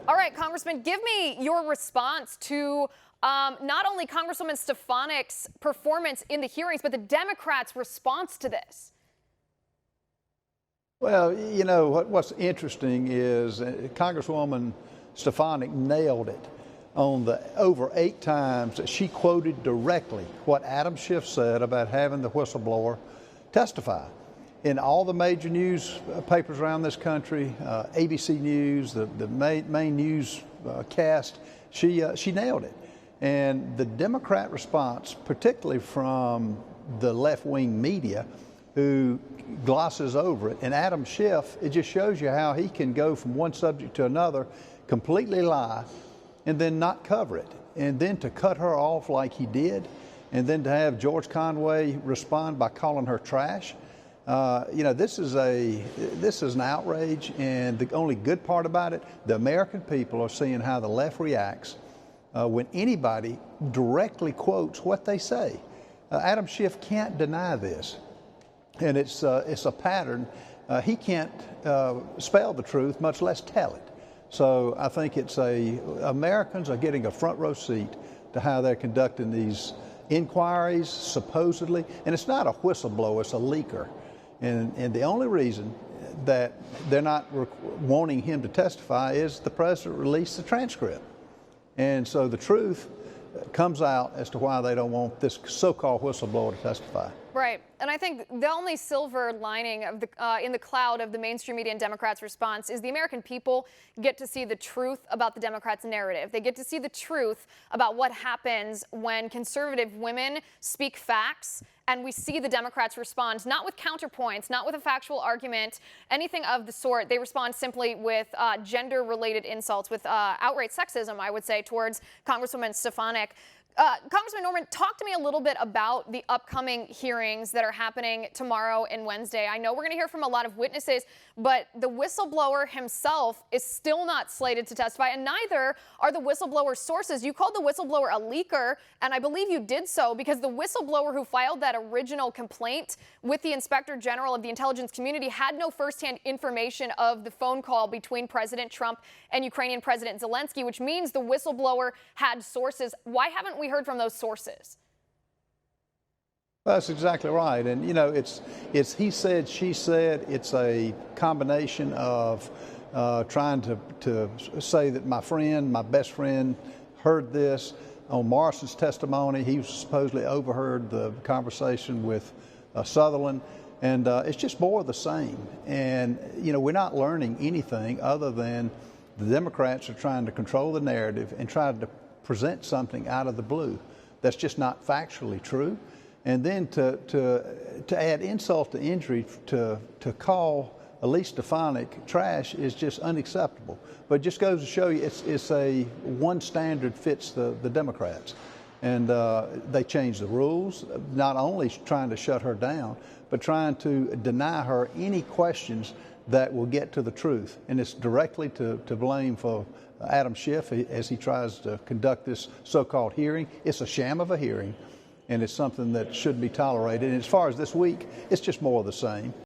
All right, Congressman, give me your response to not only Congresswoman Stefanik's performance in the hearings, but the Democrats' response to this. Well, you know, what's interesting is Congresswoman Stefanik nailed it on the over 8 times that she quoted directly what Adam Schiff said about having the whistleblower testify. In all the major newspapers around this country, ABC News, the main news cast, she nailed it. And the Democrat response, particularly from the left-wing media, who glosses over it, and Adam Schiff, it just shows you how he can go from one subject to another, completely lie, and then not cover it. And then to cut her off like he did, and then to have George Conway respond by calling her trash. You know, this is an outrage, and the only good part about it, the American people are seeing how the left reacts when anybody directly quotes what they say. Adam Schiff can't deny this, and it's a pattern. He can't spell the truth, much less tell it. So I think Americans are getting a front row seat to how they're conducting these inquiries, supposedly, and it's not a whistleblower, it's a leaker. And the only reason that they're not wanting him to testify is the president released the transcript. And so the truth comes out as to why they don't want this so-called whistleblower to testify. Right. And I think the only silver lining of in the cloud of the mainstream media and Democrats' response is the American people get to see the truth about the Democrats' narrative. They get to see the truth about what happens when conservative women speak facts, and we see the Democrats respond not with counterpoints, not with a factual argument, anything of the sort. They respond simply with gender-related insults, with outright sexism, I would say, towards Congresswoman Stefanik. Congressman Norman, talk to me a little bit about the upcoming hearings that are happening tomorrow and Wednesday. I know we're going to hear from a lot of witnesses, but the whistleblower himself is still not slated to testify, and neither are the whistleblower sources. You called the whistleblower a leaker, and I believe you did so because the whistleblower who filed that original complaint with the Inspector General of the intelligence community had no firsthand information of the phone call between President Trump and Ukrainian President Zelensky, which means the whistleblower had sources. Why haven't we heard from those sources? That's exactly right. And, you know, it's he said, she said. It's a combination of trying to say that my best friend heard this. On Morrison's testimony, he supposedly overheard the conversation with Sutherland. And it's just more of the same. And, you know, we're not learning anything other than the Democrats are trying to control the narrative and try to present something out of the blue that's just not factually true. And then to add insult to injury, to call Elise Stefanik trash is just unacceptable. But it just goes to show you it's a one standard fits the Democrats. And they changed the rules, not only trying to shut her down, but trying to deny her any questions that will get to the truth. And it's directly to blame for Adam Schiff as he tries to conduct this so-called hearing. It's a sham of a hearing, and it's something that shouldn't be tolerated. And as far as this week, it's just more of the same.